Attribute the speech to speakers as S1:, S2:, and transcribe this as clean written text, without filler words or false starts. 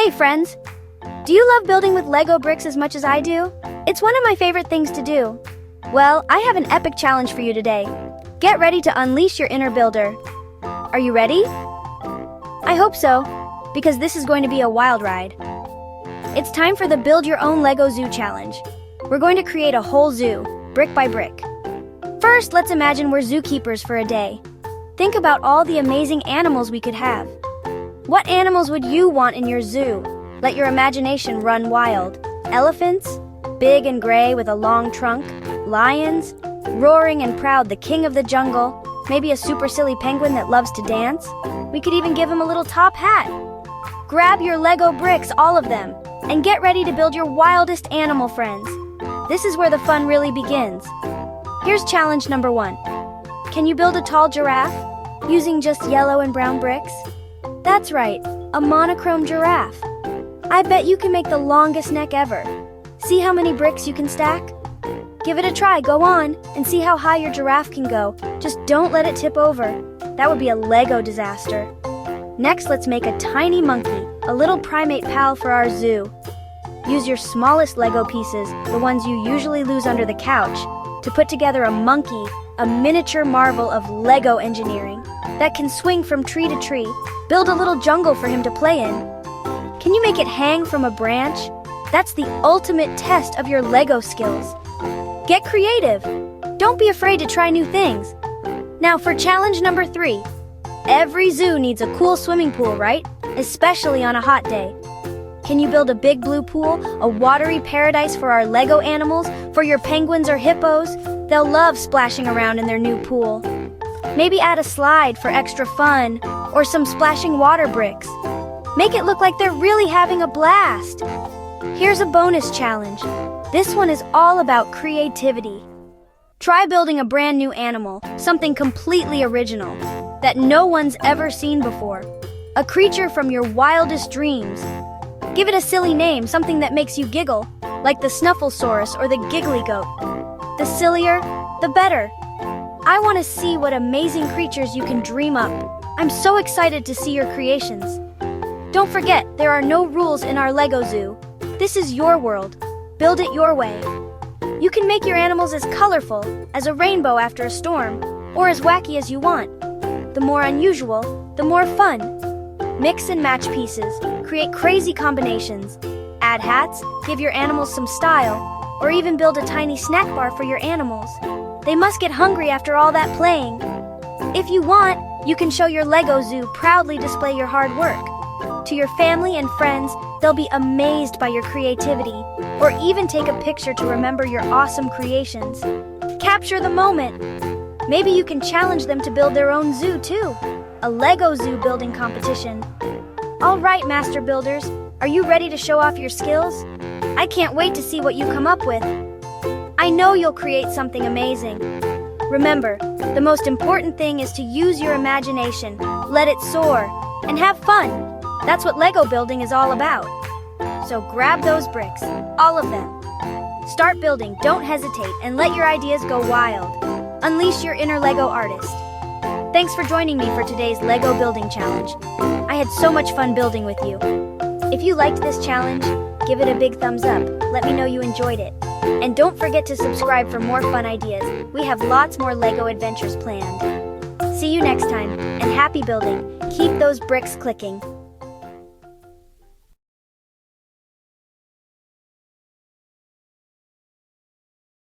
S1: Hey friends! Do you love building with Lego bricks as much as I do? It's one of my favorite things to do. Well, I have an epic challenge for you today. Get ready to unleash your inner builder. Are you ready? I hope so, because this is going to be a wild ride. It's time for the Build Your Own Lego Zoo challenge. We're going to create a whole zoo, brick by brick. First, let's imagine we're zookeepers for a day. Think about all the amazing animals we could have. What animals would you want in your zoo? Let your imagination run wild. Elephants? Big and gray with a long trunk. Lions? Roaring and proud, the king of the jungle. Maybe a super silly penguin that loves to dance. We could even give him a little top hat. Grab your Lego bricks, all of them, and get ready to build your wildest animal friends. This is where the fun really begins. Here's challenge number 1. Can you build a tall giraffe using just yellow and brown bricks? That's right, a monochrome giraffe. I bet you can make the longest neck ever. See how many bricks you can stack? Give it a try, go on, and see how high your giraffe can go. Just don't let it tip over. That would be a Lego disaster. Next, let's make a tiny monkey, a little primate pal for our zoo. Use your smallest Lego pieces, the ones you usually lose under the couch, to put together a monkey, a miniature marvel of Lego engineering that can swing from tree to tree. Build a little jungle for him to play in. Can you make it hang from a branch? That's the ultimate test of your Lego skills. Get creative. Don't be afraid to try new things. Now for challenge number 3. Every zoo needs a cool swimming pool, right? Especially on a hot day. Can you build a big blue pool, a watery paradise for our Lego animals, for your penguins or hippos? They'll love splashing around in their new pool. Maybe add a slide for extra fun, or some splashing water bricks. Make it look like they're really having a blast. Here's a bonus challenge. This one is all about creativity. Try building a brand new animal, something completely original, that no one's ever seen before. A creature from your wildest dreams. Give it a silly name, something that makes you giggle, like the Snufflesaurus or the Giggly Goat. The sillier, the better. I want to see what amazing creatures you can dream up. I'm so excited to see your creations. Don't forget, there are no rules in our Lego Zoo. This is your world. Build it your way. You can make your animals as colorful as a rainbow after a storm, or as wacky as you want. The more unusual, the more fun. Mix and match pieces, create crazy combinations. Add hats, give your animals some style, or even build a tiny snack bar for your animals. They must get hungry after all that playing. If you want, you can show your Lego Zoo, proudly display your hard work. To your family and friends, they'll be amazed by your creativity, or even take a picture to remember your awesome creations. Capture the moment. Maybe you can challenge them to build their own zoo too. A Lego Zoo building competition. All right, Master Builders, are you ready to show off your skills? I can't wait to see what you come up with. I know you'll create something amazing. Remember, the most important thing is to use your imagination, let it soar, and have fun. That's what Lego building is all about. So grab those bricks, all of them. Start building, don't hesitate, and let your ideas go wild. Unleash your inner Lego artist. Thanks for joining me for today's Lego building challenge. I had so much fun building with you. If you liked this challenge, give it a big thumbs up. Let me know you enjoyed it. And don't forget to subscribe for more fun ideas. We have lots more Lego adventures planned. See you next time, and happy building. Keep those bricks clicking.